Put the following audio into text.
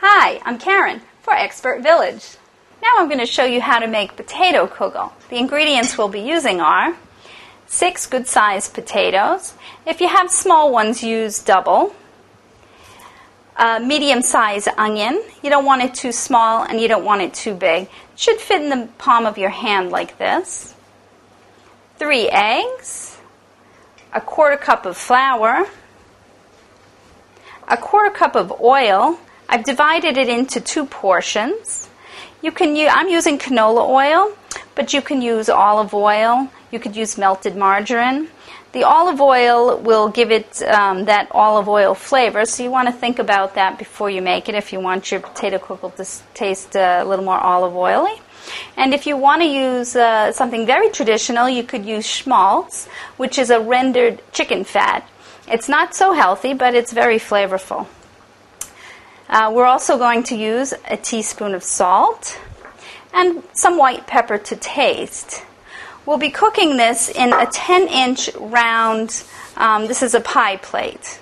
Hi, I'm Karen for ExpertVillage. Now I'm going to show you how to make potato kugel. The ingredients we'll be using are 6 good-sized potatoes. If you have small ones, use double. A medium-sized onion. You don't want it too small and you don't want it too big. It should fit in the palm of your hand like this. 3 eggs. A 1/4 cup of flour. A 1/4 cup of oil. I've divided it into 2 portions. I'm using canola oil, but you can use olive oil. You could use melted margarine. The olive oil will give it that olive oil flavor, so you want to think about that before you make it if you want your potato kugel to taste a little more olive oily. And if you want to use something very traditional, you could use schmaltz, which is a rendered chicken fat. It's not so healthy, but it's very flavorful. We're also going to use a teaspoon of salt and some white pepper to taste. We'll be cooking this in a 10-inch round, this is a pie plate.